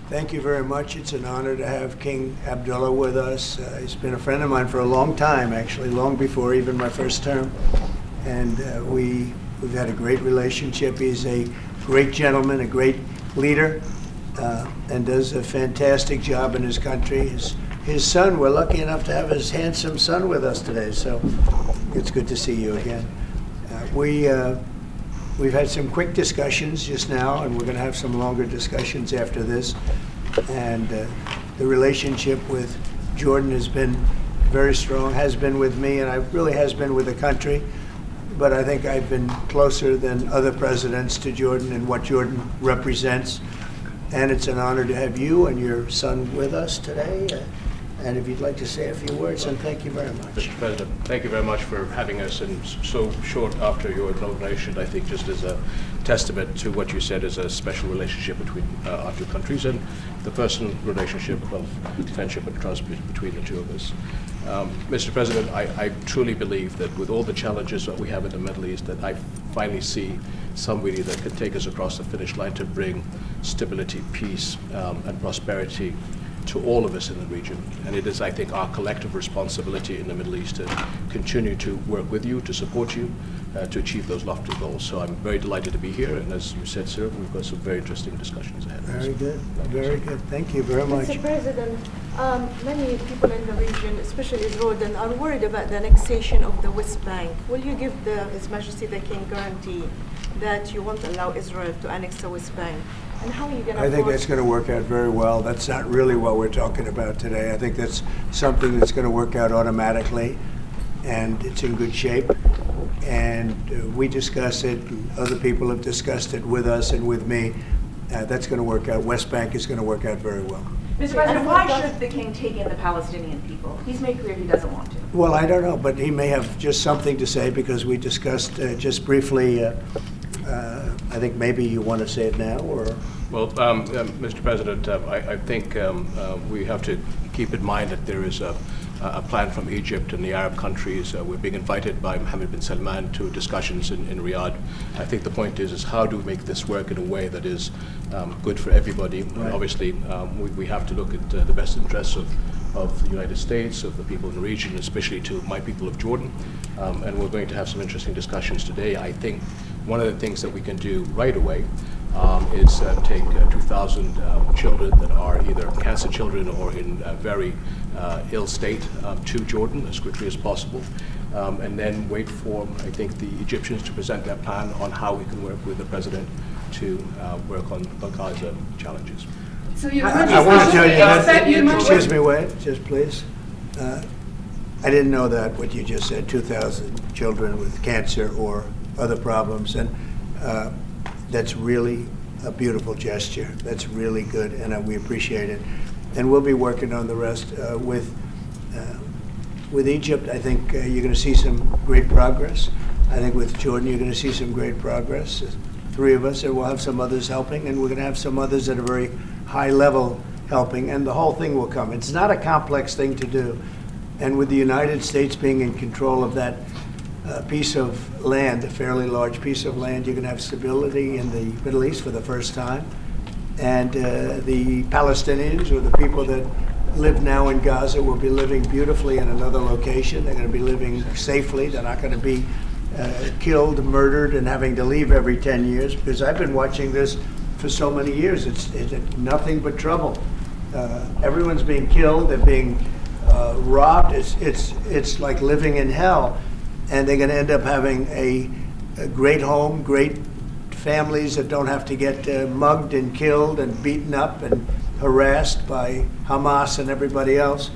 Thank you very much. It's an honor to have King Abdullah with us. He's been a friend of mine for a long time, actually, long before even my first term. And we've had a great relationship. He's a great gentleman, a great leader, and does a fantastic job in his country. His son, we're lucky enough to have his handsome son with us today, so it's good to see you again. We've had some quick discussions just now, and we're going to have some longer discussions after this. And the relationship with Jordan has been very strong, has been with me, and it really has been with the country. But I think I've been closer than other presidents to Jordan and what Jordan represents. And it's an honor to have you and your son with us today. And if you'd like to say a few words, and thank you very much. Mr. President, thank you very much for having us, and so short after your inauguration, I think just as a testament to what you said is a special relationship between our two countries and the personal relationship of friendship and trust between the two of us. Mr. President, I truly believe that with all the challenges that we have in the Middle East, that I finally see somebody that can take us across the finish line to bring stability, peace, and prosperity to all of us in the region. And it is, I think, our collective responsibility in the Middle East to continue to work with you, to support you, to achieve those lofty goals. So I'm very delighted to be here, and as you said, sir, we've got some very interesting discussions ahead of us. Very good, very good. Thank you very much. Mr. President, many people in the region, especially Jordan, are worried about the annexation of the West Bank. Will you give His Majesty the King guarantee that you won't allow Israel to annex the West Bank? And how are you going to? I think that's going to work out very well. That's not really what we're talking about today. I think that's something that's going to work out automatically, and it's in good shape. And we discuss it, and other people have discussed it with us and with me. That's going to work out. West Bank is going to work out very well. Mr. President, why should the king take in the Palestinian people? He's made clear he doesn't want to. Well, I don't know, but he may have just something to say, because we discussed just briefly. I think maybe you want to say it now, or? Well, Mr. President, I think we have to keep in mind that there is a plan from Egypt and the Arab countries. We're being invited by Mohammed bin Salman to discussions in Riyadh. I think the point is how do we make this work in a way that is good for everybody? Right. Obviously, we have to look at the best interests of the United States, of the people in the region, especially to my people of Jordan. And we're going to have some interesting discussions today. I think one of the things that we can do right away is take 2,000 children that are either cancer children or in a very ill state to Jordan as quickly as possible, and then wait for, I think, the Egyptians to present their plan on how we can work with the president to work on Gaza challenges. So I want to tell you that, excuse me, wait, just please. I didn't know that, what you just said, 2,000 children with cancer or other problems, and that's really a beautiful gesture. That's really good, and we appreciate it. And we'll be working on the rest with Egypt. I think you're going to see some great progress. I think with Jordan, you're going to see some great progress. Three of us, and we'll have some others helping, and we're going to have some others at a very high level helping, and the whole thing will come. It's not a complex thing to do. And with the United States being in control of that piece of land, a fairly large piece of land, you're going to have stability in the Middle East for the first time. And the Palestinians, or the people that live now in Gaza, will be living beautifully in another location. They're going to be living safely. They're not going to be killed, murdered, and having to leave every 10 years, because I've been watching this for so many years. It's nothing but trouble. Everyone's being killed. They're being robbed. It's like living in hell. And they're going to end up having a great home, great families that don't have to get mugged and killed and beaten up and harassed by Hamas and everybody else.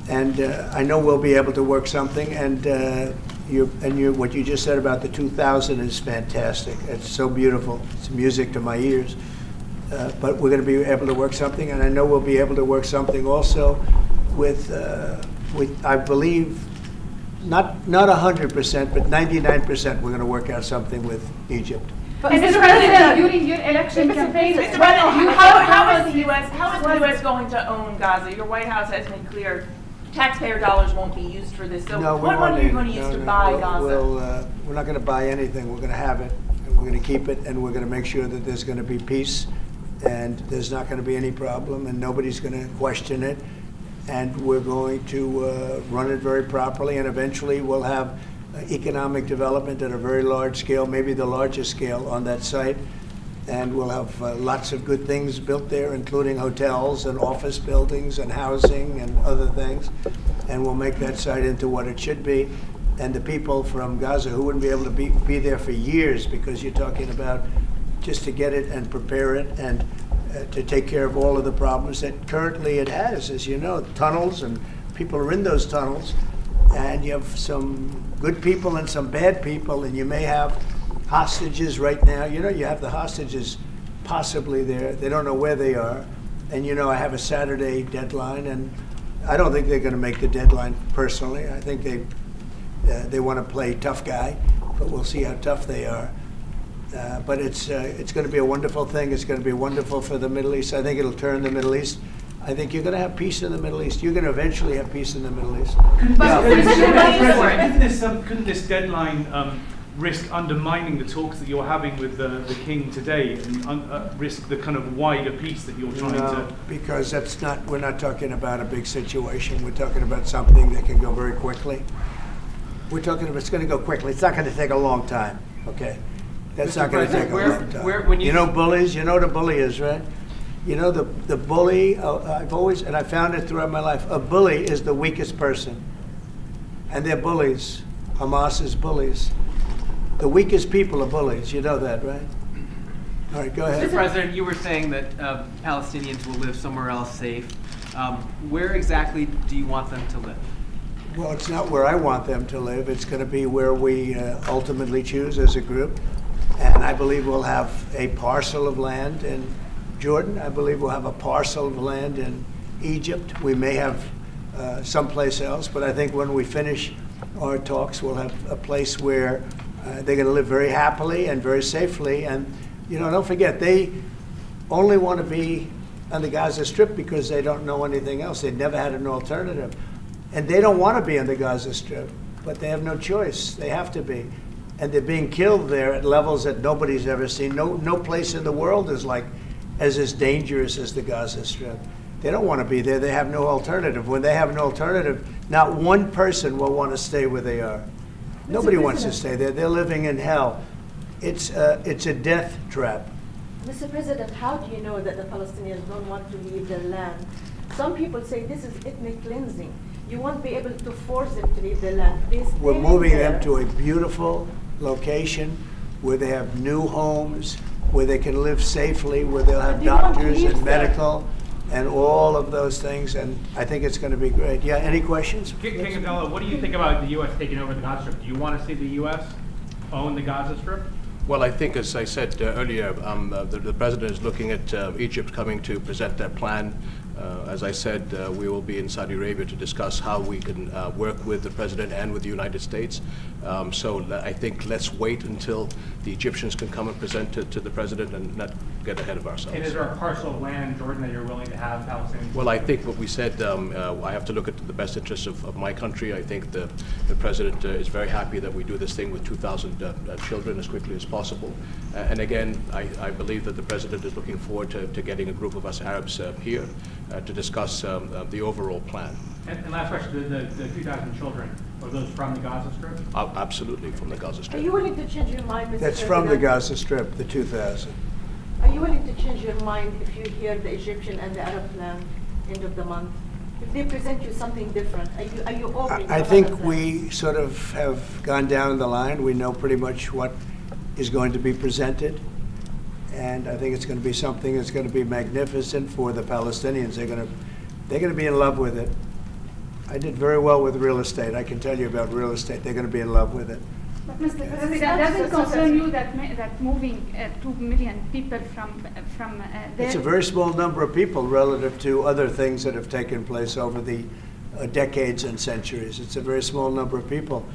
And I know we'll be able to work something. And what you just said about the 2,000 is fantastic. It's so beautiful. It's music to my ears. But we're going to be able to work something, and I know we'll be able to work something also with I believe, not 100%, but 99%. We're going to work out something with Egypt. But Mr. President, during your election campaign, Mr. President, how is the U.S. going to own Gaza? Your White House has made clear taxpayer dollars won't be used for this. So no, what money are you going to use to buy Gaza? We're not going to buy anything. We're going to have it, and we're going to keep it, and we're going to make sure that there's going to be peace and there's not going to be any problem, and nobody's going to question it, and we're going to run it very properly, and eventually we'll have economic development at a very large scale, maybe the largest scale on that site, and we'll have lots of good things built there, including hotels and office buildings and housing and other things, and we'll make that site into what it should be. And the people from Gaza who wouldn't be able to be there for years, because you're talking about just to get it and prepare it and to take care of all of the problems that currently it has, as you know, tunnels, and people are in those tunnels, and you have some good people and some bad people, and you may have hostages right now. You know, you have the hostages possibly there. They don't know where they are. And you know, I have a Saturday deadline, and I don't think they're going to make the deadline personally. I think they want to play tough guy, but we'll see how tough they are. But it's going to be a wonderful thing. It's going to be wonderful for the Middle East. I think it'll turn the Middle East. I think you're going to have peace in the Middle East. You're going to eventually have peace in the Middle East. Couldn't this deadline risk undermining the talks that you're having with the king today, and risk the kind of wider peace that you're trying to? Because we're not talking about a big situation. We're talking about something that can go very quickly. We're talking about it's going to go quickly. It's not going to take a long time, okay? That's not going to take a long time. You know bullies? You know what a bully is, right? You know the bully, I've always, and I found it throughout my life, a bully is the weakest person. And they're bullies. Hamas is bullies. The weakest people are bullies. You know that, right? All right, go ahead. Mr. President, you were saying that Palestinians will live somewhere else safe. Where exactly do you want them to live? Well, it's not where I want them to live. It's going to be where we ultimately choose as a group. And I believe we'll have a parcel of land in Jordan. I believe we'll have a parcel of land in Egypt. We may have someplace else, but I think when we finish our talks, we'll have a place where they're going to live very happily and very safely. And, you know, don't forget, they only want to be on the Gaza Strip because they don't know anything else. They've never had an alternative. And they don't want to be on the Gaza Strip, but they have no choice. They have to be. And they're being killed there at levels that nobody's ever seen. No place in the world is as dangerous as the Gaza Strip. They don't want to be there. They have no alternative. When they have no alternative, not one person will want to stay where they are. Nobody wants to stay there. They're living in hell. It's a death trap. Mr. President, how do you know that the Palestinians don't want to leave their land? Some people say this is ethnic cleansing. You won't be able to force them to leave their land. We're moving them to a beautiful location where they have new homes, where they can live safely, where they'll have doctors and medical and all of those things, and I think it's going to be great. Yeah, any questions? King Abdullah, what do you think about the U.S. taking over the Gaza Strip? Do you want to see the U.S. own the Gaza Strip? Well, I think, as I said earlier, the president is looking at Egypt coming to present their plan. As I said, we will be in Saudi Arabia to discuss how we can work with the president and with the United States. So I think let's wait until the Egyptians can come and present it to the president and not get ahead of ourselves. And is there a parcel of land in Jordan that you're willing to have Palestinians? Well, I think what we said, I have to look at the best interests of my country. I think the president is very happy that we do this thing with 2,000 children as quickly as possible. And again, I believe that the president is looking forward to getting a group of us Arabs here to discuss the overall plan. And last question, the 2,000 children, are those from the Gaza Strip? Absolutely, from the Gaza Strip. Are you willing to change your mind, Mr. That's President? from the Gaza Strip, the 2,000. Are you willing to change your mind if you hear the Egyptian and the Arab plan end of the month? If they present you something different, are you open? I think we sort of have gone down the line. We know pretty much what is going to be presented. And I think it's going to be something that's going to be magnificent for the Palestinians. They're going to be in love with it. I did very well with real estate. I can tell you about real estate. They're going to be in love with it. But Mr. President, does it concern you that moving 2 million people from there? It's a very small number of people relative to other things that have taken place over the decades and centuries. It's a very small number of people.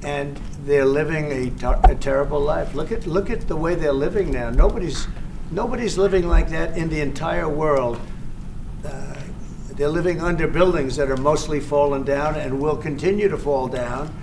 And they're living a terrible life. Look at the way they're living now. Nobody's living like that in the entire world. They're living under buildings that are mostly fallen down and will continue to fall down.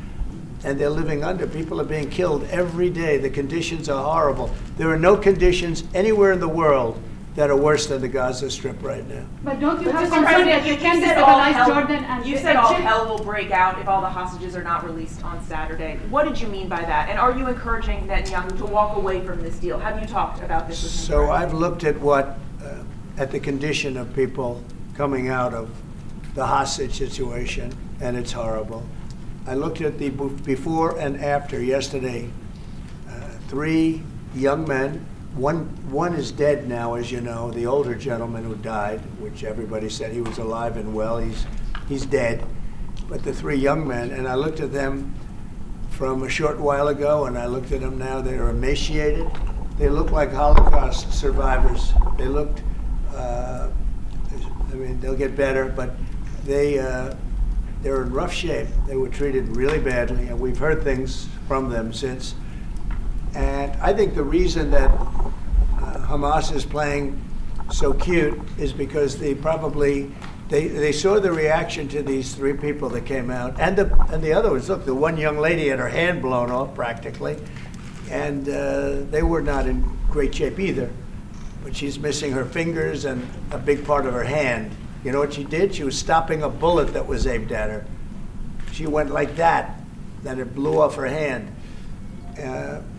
And they're living under. People are being killed every day. The conditions are horrible. There are no conditions anywhere in the world that are worse than the Gaza Strip right now. But don't you But have Mr. concern President, that you you can said all destabilize hell- Jordan and You said all Egypt? hell will break out if all the hostages are not released on Saturday. What did you mean by that? And are you encouraging Netanyahu to walk away from this deal? Have you talked about this with him? So directly? I've looked at at the condition of people coming out of the hostage situation, and it's horrible. I looked at the before and after yesterday. 3 young men. One is dead now, as you know, the older gentleman who died, which everybody said he was alive and well. He's dead. But the 3 young men, and I looked at them from a short while ago, and I looked at them now. They are emaciated. They look like Holocaust survivors. They looked. I mean, they'll get better, but they're in rough shape. They were treated really badly, and we've heard things from them since. And I think the reason that Hamas is playing so cute is because they saw the reaction to these 3 people that came out, and the other ones. Look, the one young lady had her hand blown off practically, and they were not in great shape either. But she's missing her fingers and a big part of her hand. You know what she did? She was stopping a bullet that was aimed at her. She went like that, then it blew off her hand.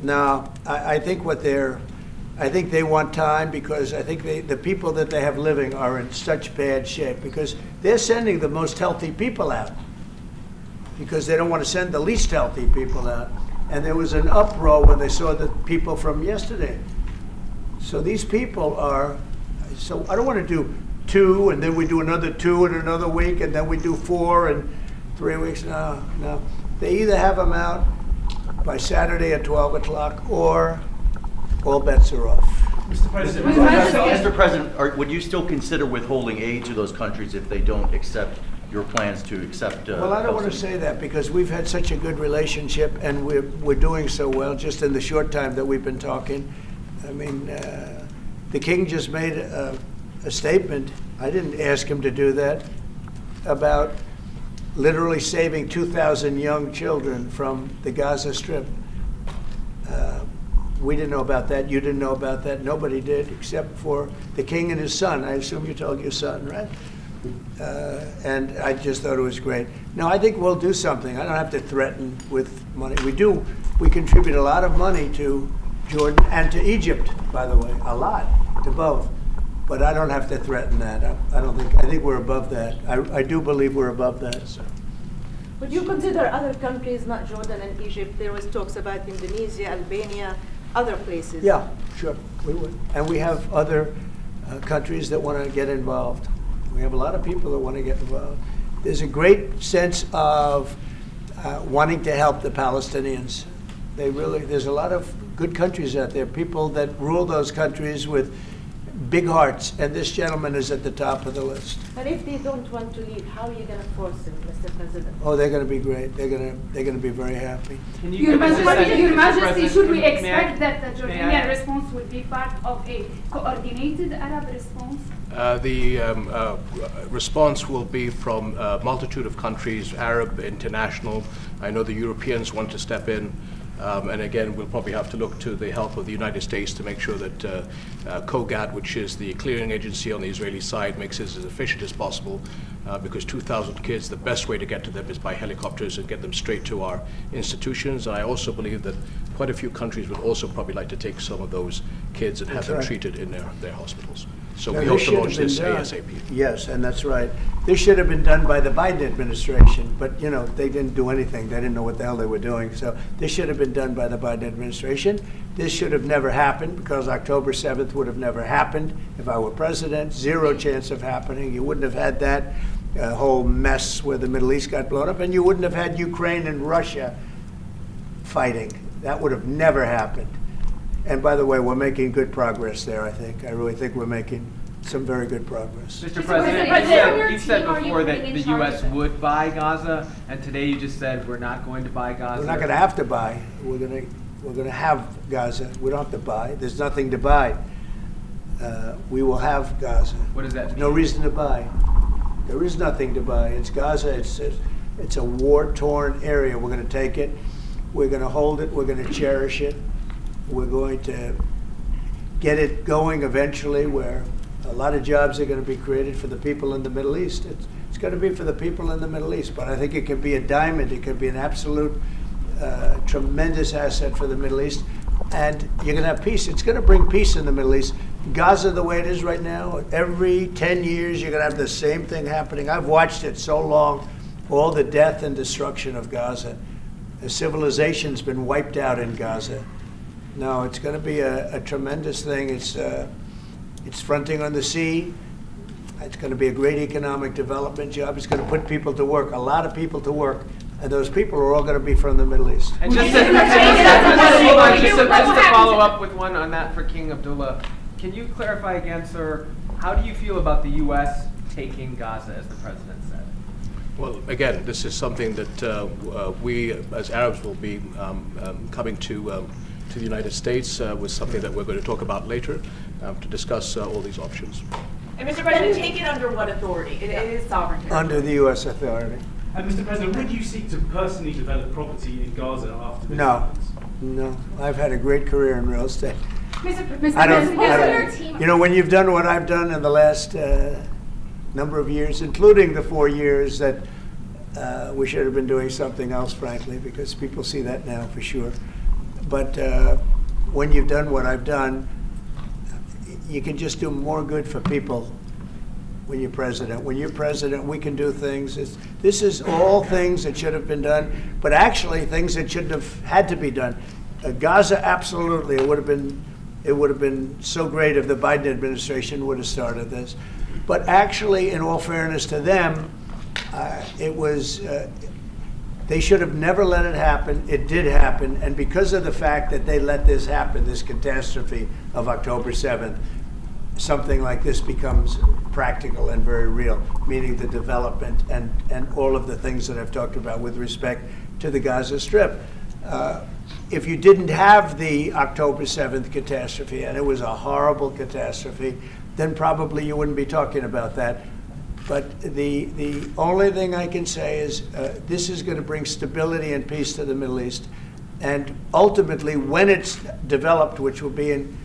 Now, I think I think they want time, because I think the people that they have living are in such bad shape, because they're sending the most healthy people out, because they don't want to send the least healthy people out. And there was an uproar when they saw the people from yesterday. So these people are, so I don't want to do 2 and then we do another 2 in another week and then we do 4 in 3 weeks. No. They either have them out by Saturday at 12 o'clock or all bets are off. Mr. President, Mr. President, would you still consider withholding aid to those countries if they don't accept your plans to accept? Well, I don't want to say that, because we've had such a good relationship and we're doing so well just in the short time that we've been talking. I mean, the king just made a statement. I didn't ask him to do that, about literally saving 2,000 young children from the Gaza Strip. We didn't know about that. You didn't know about that. Nobody did, except for the king and his son. I assume you told your son, right? And I just thought it was great. No, I think we'll do something. I don't have to threaten with money. We contribute a lot of money to Jordan and to Egypt, by the way, a lot, to both. But I don't have to threaten that. I think we're above that. I do believe we're above that. So. Would you consider other countries, not Jordan and Egypt? There was talks about Indonesia, Albania, other places. Yeah, sure, we would. And we have other countries that want to get involved. We have a lot of people that want to get involved. There's a great sense of wanting to help the Palestinians. There's a lot of good countries out there, people that rule those countries with big hearts, and this gentleman is at the top of the list. But if they don't want to leave, how are you going to force them, Mr. President? Oh, they're going to be great. They're going to be very happy. Can you Your give us a Majesty, second, Your Mr. Majesty, President? should we May I- expect that the may I- Jordanian response will be part of a coordinated Arab response? The response will be from a multitude of countries, Arab, international. I know the Europeans want to step in. And again, we'll probably have to look to the help of the United States to make sure that COGAT, which is the clearing agency on the Israeli side, makes it as efficient as possible, because 2,000 kids, the best way to get to them is by helicopters and get them straight to our institutions. And I also believe that quite a few countries would also probably like to take some of those kids and have them treated in their hospitals. So No, we this hope to should have launch been this done. ASAP. Yes, and that's right. This should have been done by the Biden administration, but you know, they didn't do anything. They didn't know what the hell they were doing. So this should have been done by the Biden administration. This should have never happened, because October 7th would have never happened if I were president. Zero chance of happening. You wouldn't have had that whole mess where the Middle East got blown up, and you wouldn't have had Ukraine and Russia fighting. That would have never happened. And by the way, we're making good progress there, I think. I really think we're making some very good progress. Mr. President, President, you is said your team, before are you that putting the in charge U.S. of it? would buy Gaza, and today you just said we're not going to buy Gaza. We're not going to have to buy. We're going to have Gaza. We don't have to buy. There's nothing to buy. We will have Gaza. What does that mean? No reason to buy. There is nothing to buy. It's Gaza. It's a war-torn area. We're going to take it. We're going to hold it. We're going to cherish it. We're going to get it going eventually where a lot of jobs are going to be created for the people in the Middle East. It's going to be for the people in the Middle East, but I think it could be a diamond. It could be an absolute tremendous asset for the Middle East. And you're going to have peace. It's going to bring peace in the Middle East. Gaza, the way it is right now, every 10 years you're going to have the same thing happening. I've watched it so long, all the death and destruction of Gaza. The civilization's been wiped out in Gaza. No, it's going to be a tremendous thing. It's fronting on the sea. It's going to be a great economic development job. It's going to put people to work, a lot of people to work. And those people are all going to be from the Middle East. And just to follow up with one on that for King Abdullah, can you clarify again, sir, how do you feel about the U.S. taking Gaza, as the president said? Well, again, this is something that we, as Arabs, will be coming to the United States with something that we're going to talk about later to discuss all these options. And Mr. President, take it under what authority? It is sovereign territory. Under the U.S. authority. And Mr. President, would you seek to personally develop property in Gaza after this? No. No. I've had a great career in real estate. Mr. I President, don't, you know, when you've done what I've done in the last number of years, including the 4 years that we should have been doing something else, frankly, because people see that now for sure. But when you've done what I've done, you can just do more good for people when you're president. When you're president, we can do things. This is all things that should have been done, but actually things that shouldn't have had to be done. Gaza, absolutely, it would have been so great if the Biden administration would have started this. But actually, in all fairness to them, they should have never let it happen. It did happen, and because of the fact that they let this happen, this catastrophe of October 7th, something like this becomes practical and very real, meaning the development and all of the things that I've talked about with respect to the Gaza Strip. If you didn't have the October 7th catastrophe, and it was a horrible catastrophe, then probably you wouldn't be talking about that. But the only thing I can say is this is going to bring stability and peace to the Middle East. And ultimately, when it's developed, which will be in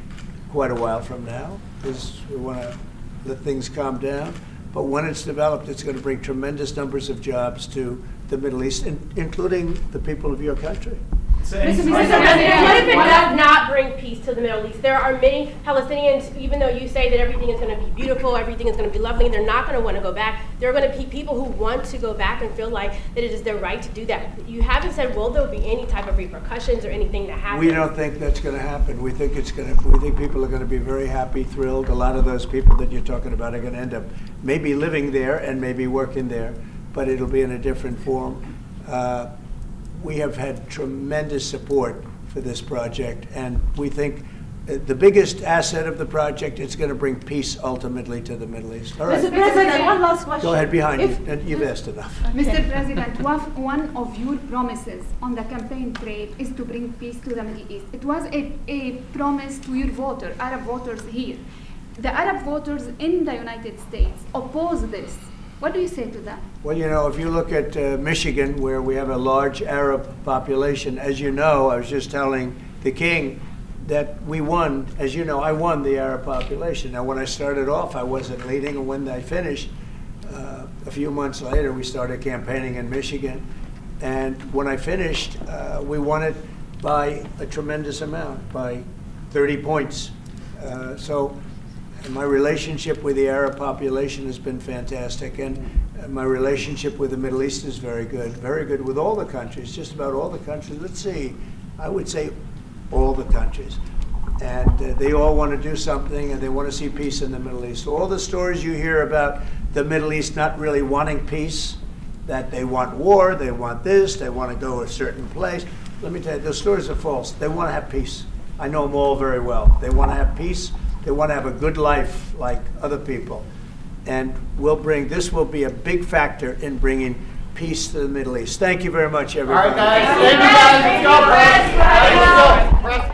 quite a while from now, because we want to let things calm down. But when it's developed, it's going to bring tremendous numbers of jobs to the Middle East, including the people of your country. Mr. President, what if it does not bring peace to the Middle East? There are many Palestinians, even though you say that everything is going to be beautiful, everything is going to be lovely, and they're not going to want to go back. There are going to be people who want to go back and feel like that it is their right to do that. You haven't said, will there be any type of repercussions or anything that happens? We don't think that's going to happen. We think we think people are going to be very happy, thrilled. A lot of those people that you're talking about are going to end up maybe living there and maybe working there, but it'll be in a different form. We have had tremendous support for this project, and we think the biggest asset of the project is going to bring peace ultimately to the Middle East. All right. Mr. President, one last question. Go ahead, behind you. You've asked enough. Mr. President, one of your promises on the campaign trail is to bring peace to the Middle East. It was a promise to your voters, Arab voters here. The Arab voters in the United States oppose this. What do you say to that? Well, you know, if you look at Michigan, where we have a large Arab population, as you know, I was just telling the king that we won. As you know, I won the Arab population. Now, when I started off, I wasn't leading, and when I finished, a few months later, we started campaigning in Michigan. And when I finished, we won it by a tremendous amount, by 30 points. So my relationship with the Arab population has been fantastic, and my relationship with the Middle East is very good with all the countries, just about all the countries. Let's see, I would say all the countries. And they all want to do something, and they want to see peace in the Middle East. All the stories you hear about the Middle East not really wanting peace, that they want war, they want this, they want to go a certain place. Let me tell you, those stories are false. They want to have peace. I know them all very well. They want to have peace. They want to have a good life like other people. And this will be a big factor in bringing peace to the Middle East. Thank you very much, everybody. All right, guys. Thank you, guys. Let's go, Press.